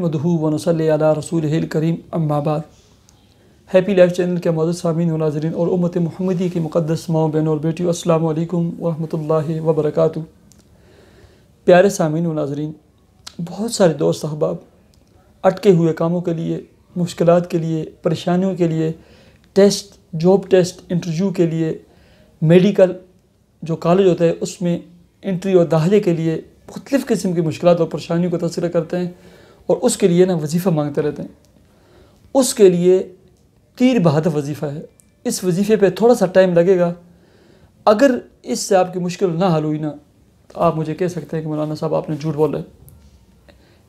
مدہو ونصلی علی رسولہ الکریم اما بعد۔ ہیپی لائف چینل کے معزز سامعین و ناظرین اور امت محمدی کی مقدس ماؤں بہنوں اور بیٹیوں، السلام علیکم ورحمۃ اللہ وبرکاتہ۔ پیارے سامعین و ناظرین، بہت سارے دوست احباب اٹکے ہوئے کاموں کے لیے، مشکلات کے لیے، پریشانیوں کے لیے، ٹیسٹ، جاب ٹیسٹ، انٹرویو کے لیے، میڈیکل جو کالج ہوتا ہے اس میں انٹری اور داخلے کے لیے مختلف قسم کی مشکلات اور پریشانیوں کو تذکرہ کرتے ہیں اور اس کے لیے وظیفہ مانگتے رہتے ہیں۔ اس کے لیے تیر بہادر وظیفہ ہے۔ اس وظیفے پہ تھوڑا سا ٹائم لگے گا۔ اگر اس سے آپ کی مشکل نہ حل ہوئی تو آپ مجھے کہہ سکتے ہیں کہ مولانا صاحب آپ نے جھوٹ بولا ہے۔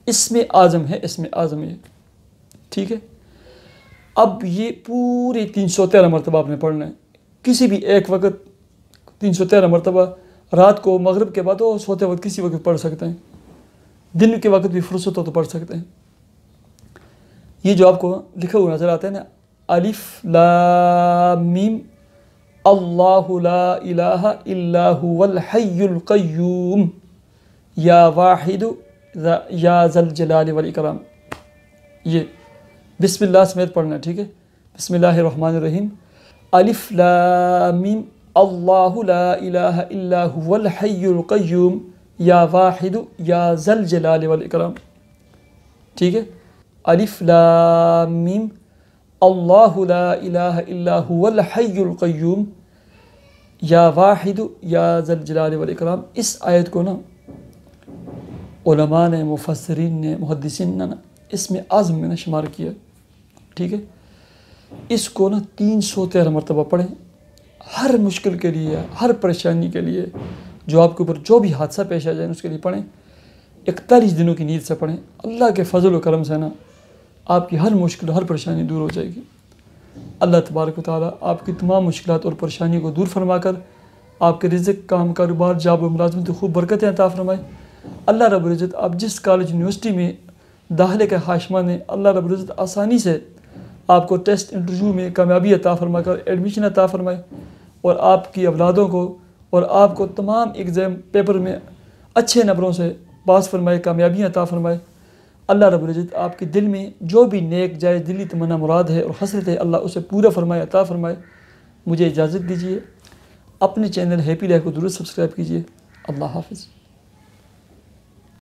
اس میں اعظم ہے، اس میں اعظم ہے، ٹھیک ہے۔ اب یہ پوری 313 مرتبہ آپ نے پڑھنا ہے، کسی بھی ایک وقت 313 مرتبہ، رات کو مغرب کے بعد اور سوتے وقت کسی وقت پڑھ سکتے ہیں، دن کے وقت بھی فرصت ہو تو پڑھ سکتے ہیں۔ یہ جو آپ کو لکھا ہوا نظر آتا ہے نا، الف لام میم اللہ لا الہ الا هو الحی القیوم یا واحد یا ذا الجلال والاکرام، یہ بسم اللہ سمیت پڑھنا ہے، ٹھیک ہے۔ بسم اللہ الرحمن الرحیم، الف لام میم اللہ لا الہ الا هو الحی القیوم یا واحد یا ذا الجلال والاکرام، ٹھیک ہے۔ الف لام میم اللہ لا الہ الا هو الحی القیوم یا واحد یا ذا الجلال والاکرام۔ اس آیت کو علماء نے، مفسرین نے، محدثین نے اس میں اعظم میں شمار کیا، ٹھیک ہے۔ اس کو 313 مرتبہ پڑھیں، ہر مشکل کے لیے، ہر پریشانی کے لیے، جو آپ کے اوپر جو بھی حادثہ پیش آ جائے اس کے لیے پڑھیں۔ 41 دنوں کی نیت سے پڑھیں، اللہ کے فضل و کرم سے آپ کی ہر مشکل، ہر پریشانی دور ہو جائے گی۔ اللہ تبارک و تعالیٰ آپ کی تمام مشکلات اور پریشانیوں کو دور فرما کر آپ کے رزق، کام، کاروبار، جاب و ملازمت خوب برکتیں عطا فرمائے۔ اللہ رب العزت آپ جس کالج یونیورسٹی میں داخلے کا خواہش مند ہیں، اللہ رب العزت آسانی سے آپ کو ٹیسٹ، انٹرویو میں کامیابی عطا فرما کر ایڈمیشن عطا فرمائے، اور آپ کی اولادوں کو اور آپ کو تمام ایگزام پیپر میں اچھے نمبروں سے پاس فرمائے، کامیابی عطا فرمائے۔ اللہ رب العزت آپ کے دل میں جو بھی نیک جائز دلی تمنا مراد ہے اور حسرت ہے، اللہ اسے پورا فرمائے، عطا فرمائے۔ مجھے اجازت دیجیے، اپنے چینل ہیپی لائف کو ضرور سبسکرائب کیجیے۔ اللہ حافظ۔